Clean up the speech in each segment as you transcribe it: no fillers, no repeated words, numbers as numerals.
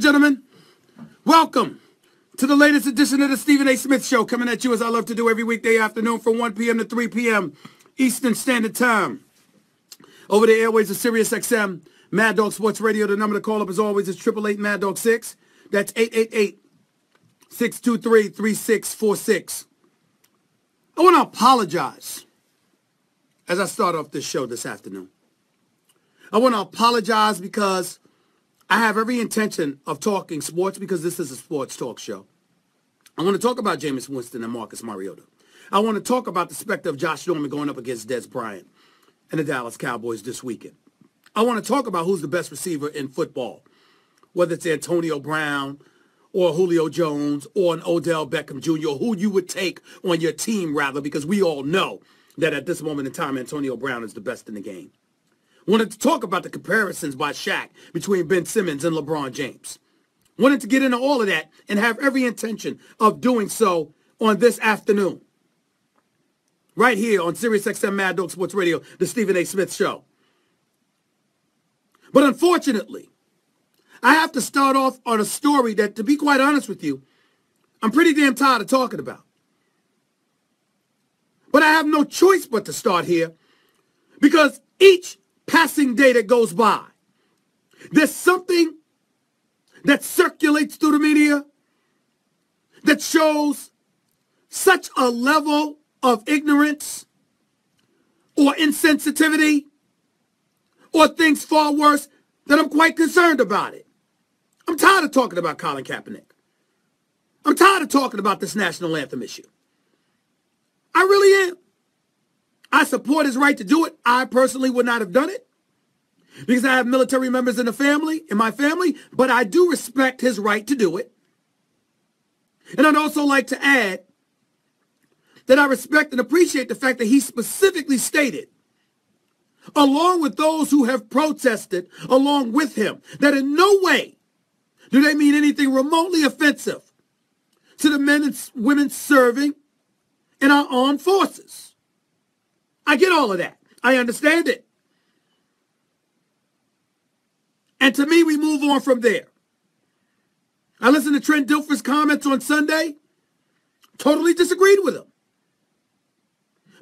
gentlemen, welcome to the latest edition of the Stephen A. Smith Show, coming at you as I love to do every weekday afternoon from 1 p.m. to 3 p.m. Eastern Standard Time. Over the airways of Sirius XM, Mad Dog Sports Radio. The number to call up as always is 888 Mad Dog 6. That's 888-623-3646. I want to apologize as I start off this show this afternoon. I want to apologize because I have every intention of talking sports because this is a sports talk show. I want to talk about Jameis Winston and Marcus Mariota. I want to talk about the specter of Josh Norman going up against Des Bryant and the Dallas Cowboys this weekend. I want to talk about who's the best receiver in football, whether it's Antonio Brown or Julio Jones or an Odell Beckham Jr., or who you would take on your team, rather, because we all know that at this moment in time, Antonio Brown is the best in the game. Wanted to talk about the comparisons by Shaq between Ben Simmons and LeBron James. Wanted to get into all of that and have every intention of doing so on this afternoon. Right here on Sirius XM Mad Dog Sports Radio, the Stephen A. Smith Show. But unfortunately, I have to start off on a story that, to be quite honest with you, I'm pretty damn tired of talking about. But I have no choice but to start here because each passing day that goes by, there's something that circulates through the media that shows such a level of ignorance or insensitivity or things far worse that I'm quite concerned about it. I'm tired of talking about Colin Kaepernick. I'm tired of talking about this national anthem issue. I really am. I support his right to do it. I personally would not have done it because I have military members in my family, but I do respect his right to do it. And I'd also like to add that I respect and appreciate the fact that he specifically stated, along with those who have protested along with him, that in no way do they mean anything remotely offensive to the men and women serving in our armed forces. I get all of that. I understand it. And to me, we move on from there. I listened to Trent Dilfer's comments on Sunday. Totally disagreed with him.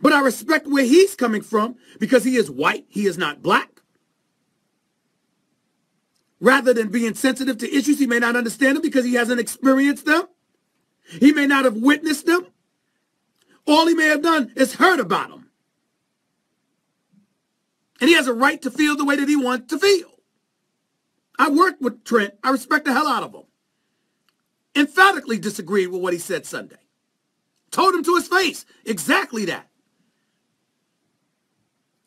But I respect where he's coming from because he is white. He is not black. Rather than being sensitive to issues, he may not understand them because he hasn't experienced them. He may not have witnessed them. All he may have done is heard about them. And he has a right to feel the way that he wants to feel. I worked with Trent. I respect the hell out of him. Emphatically disagreed with what he said Sunday. Told him to his face exactly that.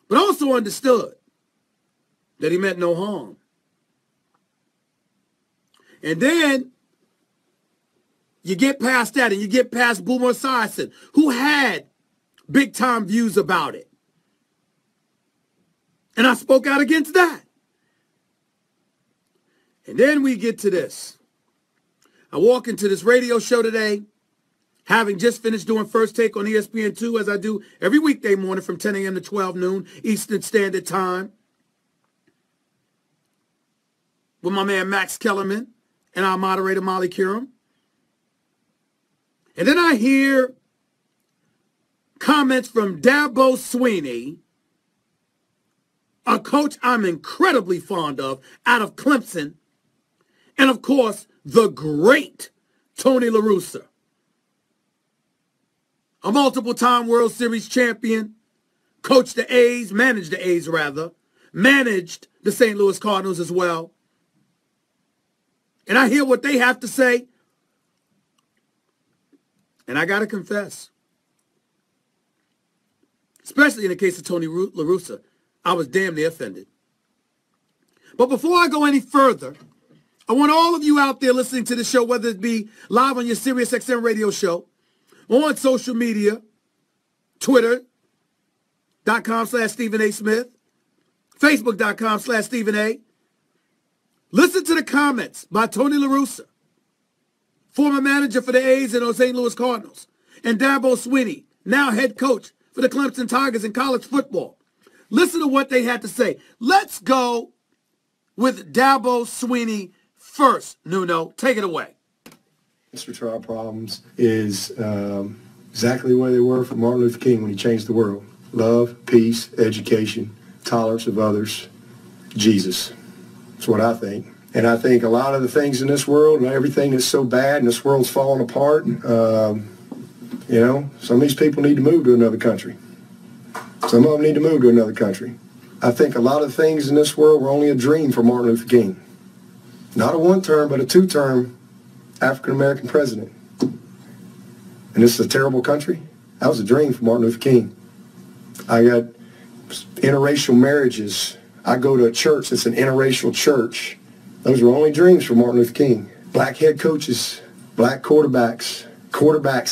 But also understood that he meant no harm. And then you get past that and you get past Boomer Esiason, who had big-time views about it. And I spoke out against that. And then we get to this. I walk into this radio show today, having just finished doing First Take on ESPN 2, as I do every weekday morning from 10 a.m. to 12 noon Eastern Standard Time, with my man Max Kellerman and our moderator Molly Kiram. And then I hear comments from Dabo Swinney, a coach I'm incredibly fond of, out of Clemson, and of course, the great Tony La Russa, a multiple-time World Series champion, coached the A's, managed the A's rather, managed the St. Louis Cardinals as well. And I hear what they have to say, and I got to confess, especially in the case of Tony La Russa, I was damn near offended. But before I go any further, I want all of you out there listening to the show, whether it be live on your Sirius XM radio show, or on social media, Twitter.com/Stephen A. Smith, Facebook.com/Stephen A. Listen to the comments by Tony La Russa, former manager for the A's and the St. Louis Cardinals, and Dabo Swinney, now head coach for the Clemson Tigers in college football. Listen to what they had to say. Let's go with Dabo Swinney first, Nuno. Take it away. Answer to our problems is exactly where they were for Martin Luther King when he changed the world. Love, peace, education, tolerance of others, Jesus. That's what I think. And I think a lot of the things in this world and everything that's so bad and this world's falling apart, you know, some of these people need to move to another country. Some of them need to move to another country. I think a lot of things in this world were only a dream for Martin Luther King. Not a one-term, but a two-term African-American president. And this is a terrible country. That was a dream for Martin Luther King. I got interracial marriages. I go to a church that's an interracial church. Those were only dreams for Martin Luther King. Black head coaches, black quarterbacks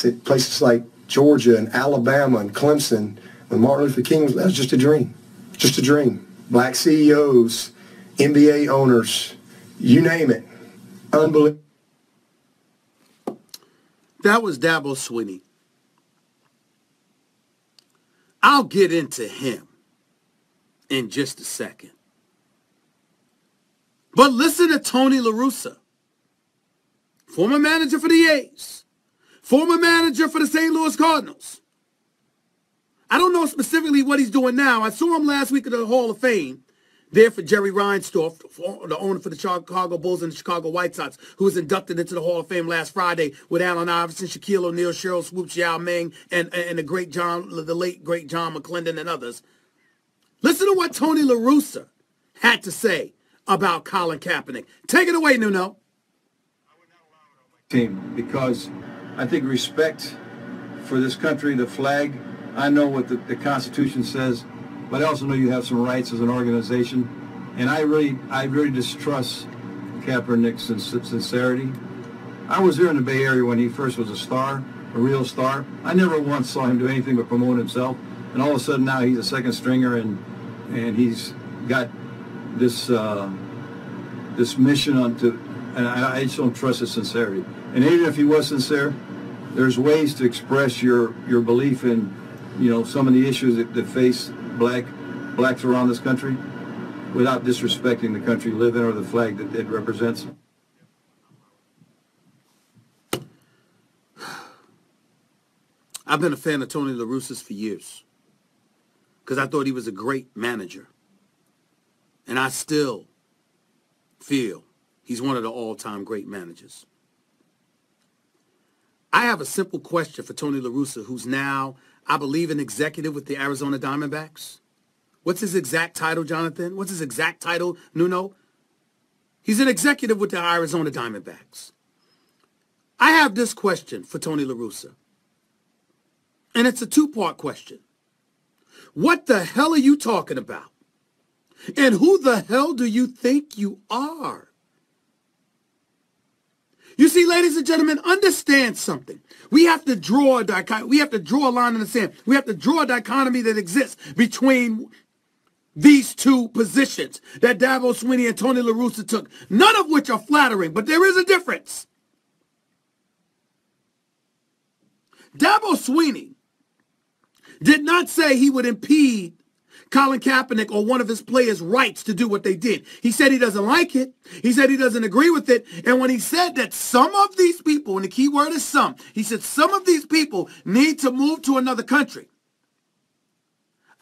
at places like Georgia and Alabama and Clemson. When Martin Luther King was, that was just a dream. Just a dream. Black CEOs, NBA owners, you name it. Unbelievable. That was Dabo Swinney. I'll get into him in just a second. But listen to Tony La Russa, former manager for the A's, former manager for the St. Louis Cardinals. I don't know specifically what he's doing now. I saw him last week at the Hall of Fame, there for Jerry Reinsdorf, the owner for the Chicago Bulls and the Chicago White Sox, who was inducted into the Hall of Fame last Friday with Allen Iverson, Shaquille O'Neal, Cheryl Swoops, Yao Ming, and the late great John McClendon and others. Listen to what Tony La Russa had to say about Colin Kaepernick. Take it away, Nuno. Team, because I think respect for this country, the flag, I know what the Constitution says, but I also know you have some rights as an organization, and I really distrust Kaepernick's sincerity. I was there in the Bay Area when he first was a star, a real star. I never once saw him do anything but promote himself, and all of a sudden now he's a second stringer, and he's got this this mission and I just don't trust his sincerity. And even if he was sincere, there's ways to express your belief in, you know, some of the issues that face blacks around this country without disrespecting the country you live in or the flag that it represents. I've been a fan of Tony La Russa's for years because I thought he was a great manager. And I still feel he's one of the all-time great managers. I have a simple question for Tony La Russa, who's now, I believe, an executive with the Arizona Diamondbacks. What's his exact title, Jonathan? What's his exact title, Nuno? He's an executive with the Arizona Diamondbacks. I have this question for Tony La Russa, and it's a two-part question. What the hell are you talking about? And who the hell do you think you are? You see, ladies and gentlemen, understand something. We have to draw a dichotomy. We have to draw a line in the sand. We have to draw a dichotomy that exists between these two positions that Dabo Swinney and Tony La Russa took, none of which are flattering, but there is a difference. Dabo Swinney did not say he would impede Colin Kaepernick or one of his players' rights to do what they did. He said he doesn't like it. He said he doesn't agree with it. And when he said that some of these people, and the key word is some, he said some of these people need to move to another country.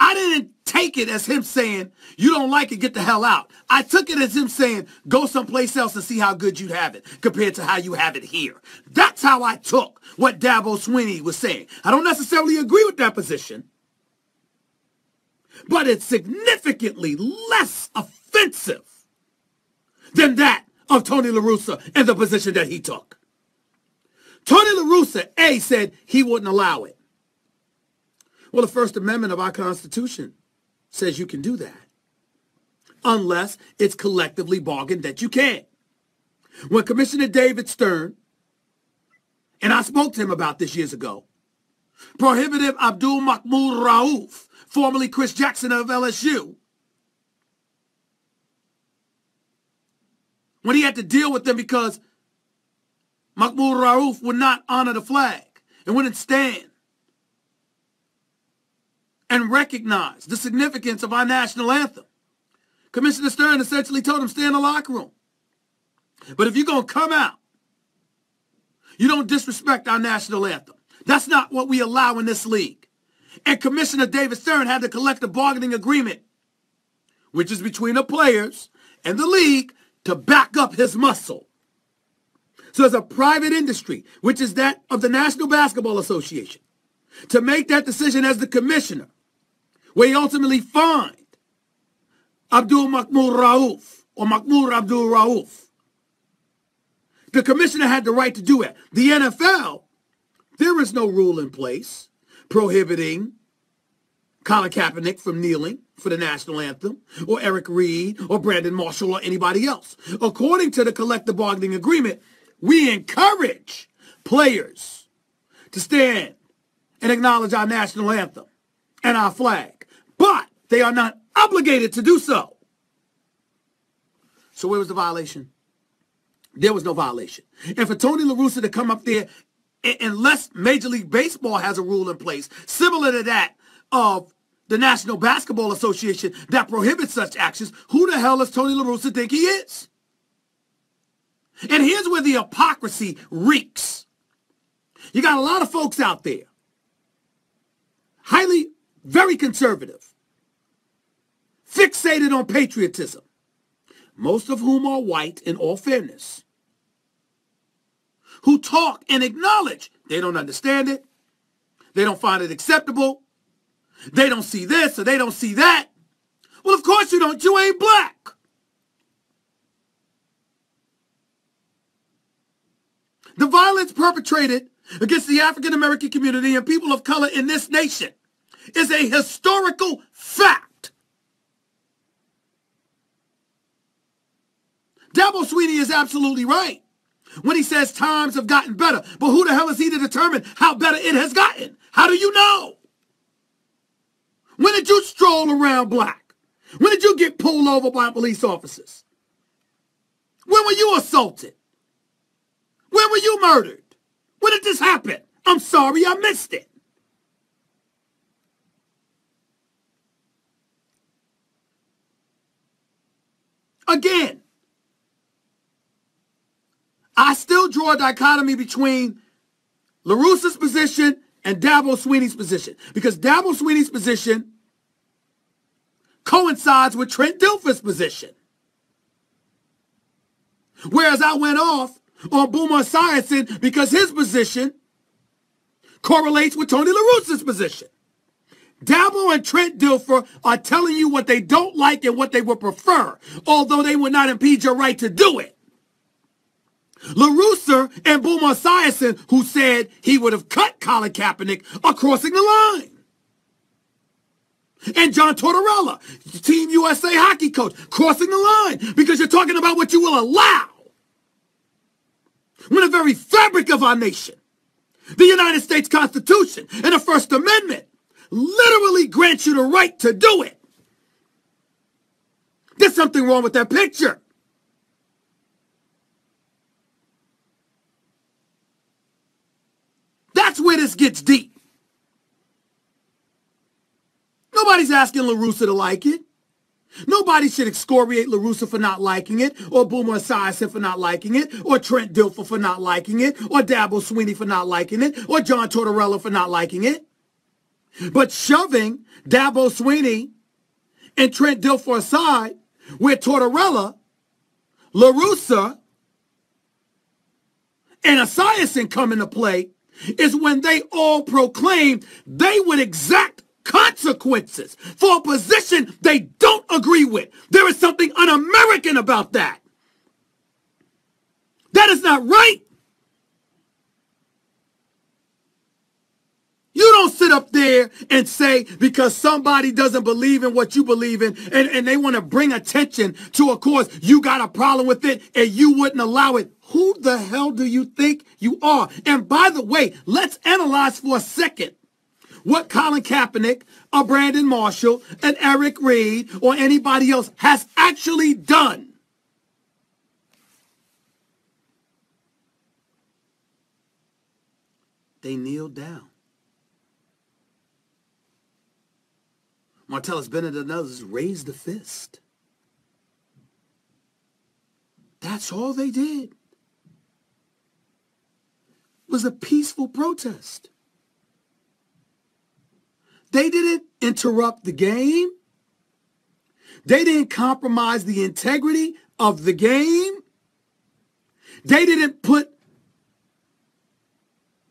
I didn't take it as him saying, you don't like it, get the hell out. I took it as him saying, go someplace else and see how good you'd have it compared to how you have it here. That's how I took what Dabo Swinney was saying. I don't necessarily agree with that position, but it's significantly less offensive than that of Tony La Russa and the position that he took. Tony La Russa, A, said he wouldn't allow it. Well, the First Amendment of our Constitution says you can do that unless it's collectively bargained that you can. When Commissioner David Stern, and I spoke to him about this years ago, prohibited Abdul Mahmoud Rauf, formerly Chris Jackson of LSU, when he had to deal with them because Mahmoud Rauf would not honor the flag and wouldn't stand and recognize the significance of our national anthem. Commissioner Stern essentially told him, stay in the locker room. But if you're going to come out, you don't disrespect our national anthem. That's not what we allow in this league. And Commissioner David Stern had the collective bargaining agreement, which is between the players and the league, to back up his muscle. So as a private industry, which is that of the National Basketball Association, to make that decision as the commissioner, where he ultimately fined Abdul Mahmoud Rauf, or Mahmoud Abdul Rauf. The commissioner had the right to do it. The NFL, there is no rule in place prohibiting Colin Kaepernick from kneeling for the national anthem, or Eric Reed, or Brandon Marshall, or anybody else. According to the collective bargaining agreement, we encourage players to stand and acknowledge our national anthem and our flag, but they are not obligated to do so. So where was the violation? There was no violation. And for Tony La Russa to come up there, unless Major League Baseball has a rule in place similar to that of the National Basketball Association that prohibits such actions, who the hell does Tony La Russa think he is? And here's where the hypocrisy reeks. You got a lot of folks out there, very conservative, fixated on patriotism, most of whom are white in all fairness, who talk and acknowledge they don't understand it, they don't find it acceptable, they don't see this or they don't see that. Well, of course you don't. You ain't black. The violence perpetrated against the African American community and people of color in this nation is a historical fact. Dabo Swinney is absolutely right when he says times have gotten better. But who the hell is he to determine how better it has gotten? How do you know? When did you stroll around black? When did you get pulled over by police officers? When were you assaulted? When were you murdered? When did this happen? I'm sorry, I missed it. Again, I still draw a dichotomy between La Russa's position and Dabo Swinney's position, because Dabo Swinney's position coincides with Trent Dilfer's position. Whereas I went off on Boomer Esiason because his position correlates with Tony La Russa's position. Dabo and Trent Dilfer are telling you what they don't like and what they would prefer, although they would not impede your right to do it. La Russa and Boomer Esiason, who said he would have cut Colin Kaepernick, are crossing the line. And John Tortorella, Team USA hockey coach, crossing the line because you're talking about what you will allow. When the very fabric of our nation, the United States Constitution and the First Amendment, literally grants you the right to do it. There's something wrong with that picture. That's where this gets deep. Nobody's asking La Russa to like it. Nobody should excoriate La Russa for not liking it, or Boomer Esiason for not liking it, or Trent Dilfer for not liking it, or Dabo Swinney for not liking it, or John Tortorella for not liking it. But shoving Dabo Swinney and Trent Dilfer aside, where Tortorella, La Russa, and Esiason come into play, is when they all proclaim they would exact consequences for a position they don't agree with. There is something un-American about that. That is not right. You don't sit up there and say because somebody doesn't believe in what you believe in and they want to bring attention to a cause, you got a problem with it and you wouldn't allow it. Who the hell do you think you are? And by the way, let's analyze for a second what Colin Kaepernick, or Brandon Marshall, and Eric Reed, or anybody else has actually done. They kneeled down. Martellus Bennett and others raised the fist. That's all they did. It was a peaceful protest. They didn't interrupt the game. They didn't compromise the integrity of the game. They didn't put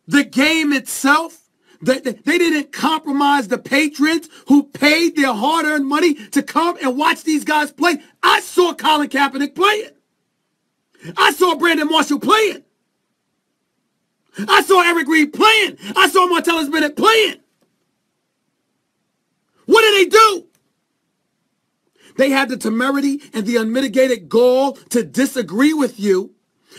the game itself. They didn't compromise the patrons who paid their hard-earned money to come and watch these guys play. I saw Colin Kaepernick playing. I saw Brandon Marshall playing. I saw Eric Reed playing. I saw Martellus Bennett playing. What did they do? They had the temerity and the unmitigated gall to disagree with you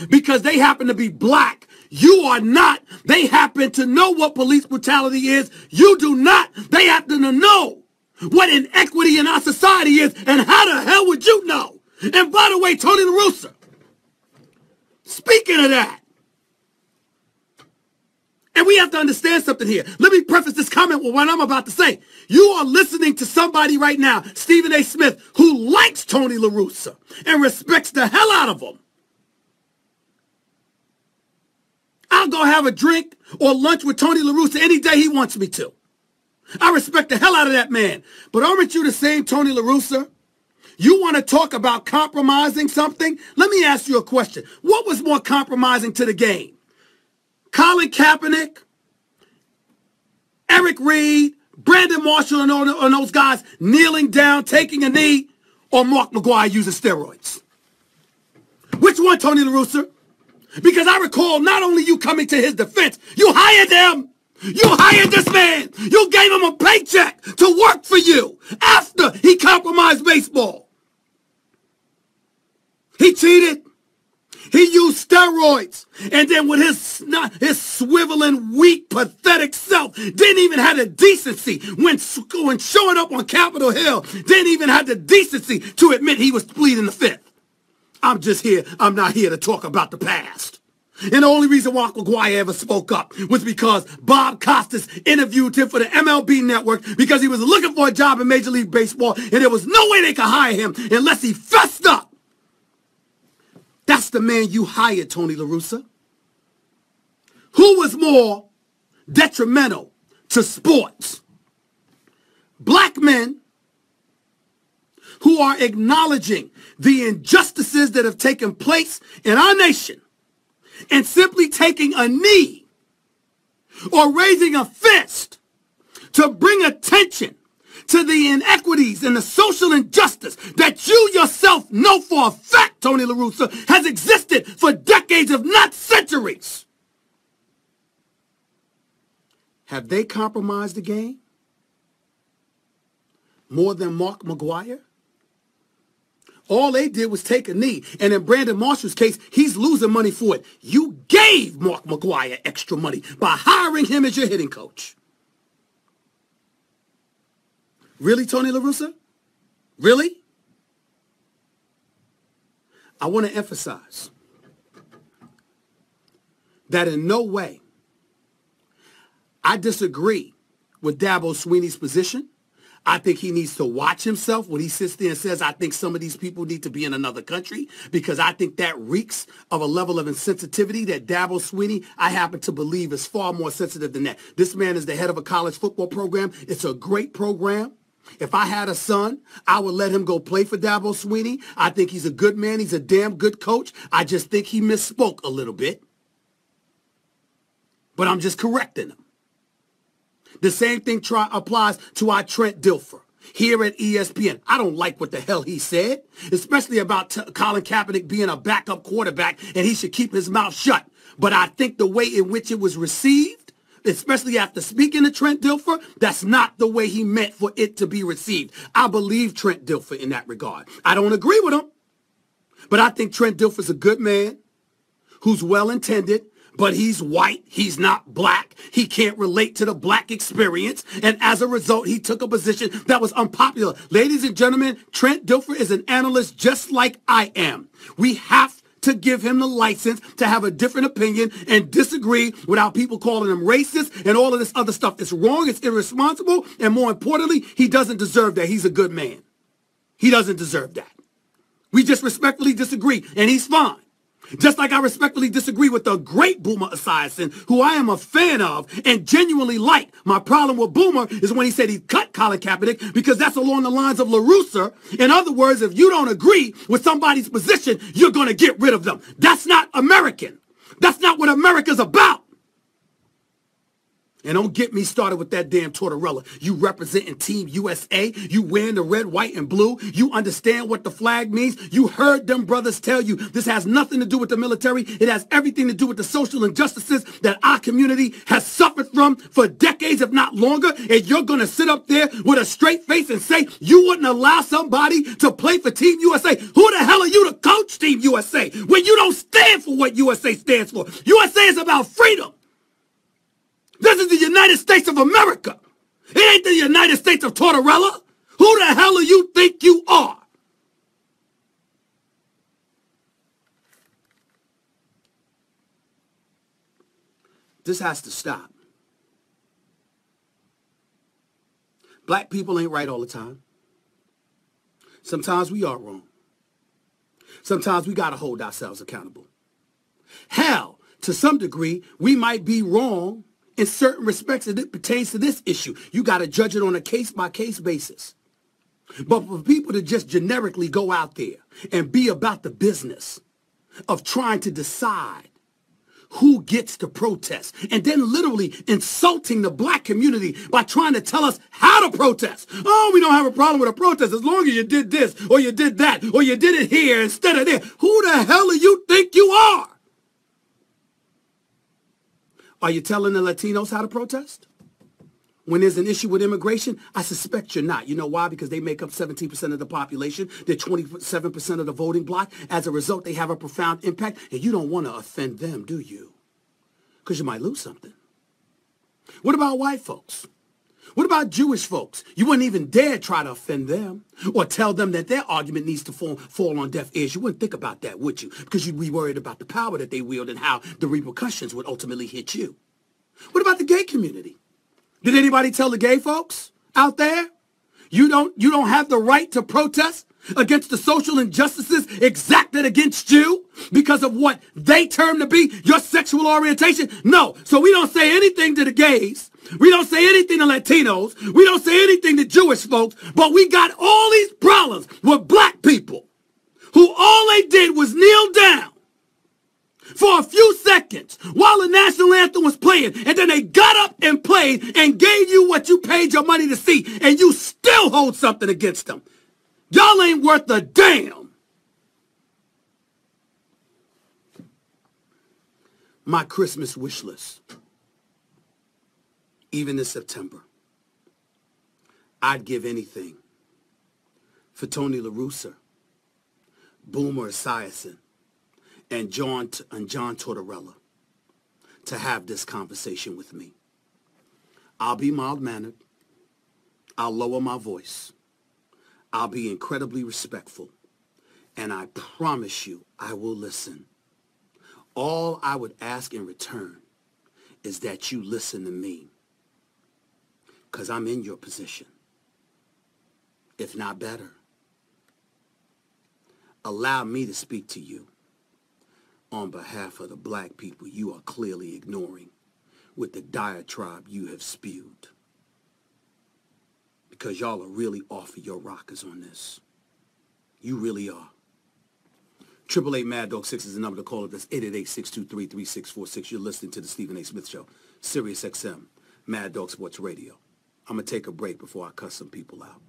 because they happen to be black. You are not. They happen to know what police brutality is. You do not. They happen to know what inequity in our society is. And how the hell would you know? And by the way, Tony La Russa, speaking of that, and we have to understand something here. Let me preface this comment with what I'm about to say. You are listening to somebody right now, Stephen A. Smith, who likes Tony La Russa and respects the hell out of him. I'll go have a drink or lunch with Tony La Russa any day he wants me to. I respect the hell out of that man. But aren't you the same Tony La Russa? You want to talk about compromising something? Let me ask you a question. What was more compromising to the game? Colin Kaepernick, Eric Reed, Brandon Marshall, and those guys kneeling down, taking a knee, or Mark McGwire using steroids? Which one, Tony La Russa? Because I recall not only you coming to his defense, you hired him. You hired this man. You gave him a paycheck to work for you after he compromised baseball. He cheated. He used steroids. And then with his swiveling, weak, pathetic self, didn't even have the decency when showing up on Capitol Hill, didn't even have the decency to admit he was pleading the fifth. I'm not here to talk about the past. And the only reason Mark McGwire ever spoke up was because Bob Costas interviewed him for the MLB Network because he was looking for a job in Major League Baseball, and there was no way they could hire him unless he fessed up. That's the man you hired, Tony La Russa. Who was more detrimental to sports? Black men who are acknowledging the injustices that have taken place in our nation and simply taking a knee or raising a fist to bring attention to the inequities and the social injustice that you yourself know for a fact, Tony La Russa, has existed for decades, if not centuries. Have they compromised the game more than Mark McGwire? All they did was take a knee. And in Brandon Marshall's case, he's losing money for it. You gave Mark McGwire extra money by hiring him as your hitting coach. Really, Tony La Russa? Really? I want to emphasize that in no way I disagree with Dabo Swinney's position. I think he needs to watch himself when he sits there and says, I think some of these people need to be in another country, because I think that reeks of a level of insensitivity that Dabo Swinney, I happen to believe, is far more sensitive than that. This man is the head of a college football program. It's a great program. If I had a son, I would let him go play for Dabo Swinney. I think he's a good man. He's a damn good coach. I just think he misspoke a little bit. But I'm just correcting him. The same thing applies to our Trent Dilfer here at ESPN. I don't like what the hell he said, especially about Colin Kaepernick being a backup quarterback and he should keep his mouth shut. But I think the way in which it was received, especially after speaking to Trent Dilfer, that's not the way he meant for it to be received. I believe Trent Dilfer in that regard. I don't agree with him, but I think Trent Dilfer's a good man who's well-intended, but he's white. He's not black. He can't relate to the black experience. And as a result, he took a position that was unpopular. Ladies and gentlemen, Trent Dilfer is an analyst just like I am. We have to give him the license to have a different opinion and disagree without people calling him racist and all of this other stuff. It's wrong. It's irresponsible. And more importantly, he doesn't deserve that. He's a good man. He doesn't deserve that. We just respectfully disagree, and he's fine. Just like I respectfully disagree with the great Boomer Esiason, who I am a fan of and genuinely like. My problem with Boomer is when he said he cut Colin Kaepernick, because that's along the lines of LaRussa. In other words, if you don't agree with somebody's position, you're going to get rid of them. That's not American. That's not what America's about. And don't get me started with that damn Tortorella. You representing Team USA. You wearing the red, white, and blue. You understand what the flag means. You heard them brothers tell you this has nothing to do with the military. It has everything to do with the social injustices that our community has suffered from for decades, if not longer. And you're going to sit up there with a straight face and say you wouldn't allow somebody to play for Team USA. Who the hell are you to coach Team USA when you don't stand for what USA stands for? USA is about freedom. This is the United States of America. It ain't the United States of Tortorella. Who the hell do you think you are? This has to stop. Black people ain't right all the time. Sometimes we are wrong. Sometimes we got to hold ourselves accountable. Hell, to some degree, we might be wrong in certain respects as it pertains to this issue. You got to judge it on a case-by-case basis. But for people to just generically go out there and be about the business of trying to decide who gets to protest, and then literally insulting the black community by trying to tell us how to protest. Oh, we don't have a problem with a protest as long as you did this, or you did that, or you did it here instead of there. Who the hell do you think you are? Are you telling the Latinos how to protest? When there's an issue with immigration, I suspect you're not. You know why? Because they make up 17% of the population. They're 27% of the voting bloc. As a result, they have a profound impact. And you don't want to offend them, do you? Because you might lose something. What about white folks? What about Jewish folks? You wouldn't even dare try to offend them or tell them that their argument needs to fall on deaf ears. You wouldn't think about that, would you? Because you'd be worried about the power that they wield and how the repercussions would ultimately hit you. What about the gay community? Did anybody tell the gay folks out there, you don't have the right to protest against the social injustices exacted against you because of what they term to be your sexual orientation? No. So we don't say anything to the gays. We don't say anything to Latinos. We don't say anything to Jewish folks. But we got all these problems with black people who all they did was kneel down for a few seconds while the national anthem was playing, and then they got up and played and gave you what you paid your money to see, and you still hold something against them. Y'all ain't worth a damn. My Christmas wish list, even this September, I'd give anything for Tony LaRussa, Boomer Esiason, and John Tortorella to have this conversation with me. I'll be mild-mannered. I'll lower my voice. I'll be incredibly respectful. And I promise you, I will listen. All I would ask in return is that you listen to me, because I'm in your position, if not better. Allow me to speak to you on behalf of the black people you are clearly ignoring with the diatribe you have spewed. Because y'all are really off of your rockers on this. You really are. 888 Mad Dog 6 is the number to call. That's 888-623-3646. You're listening to the Stephen A. Smith Show, Sirius XM, Mad Dog Sports Radio. I'm going to take a break before I cuss some people out.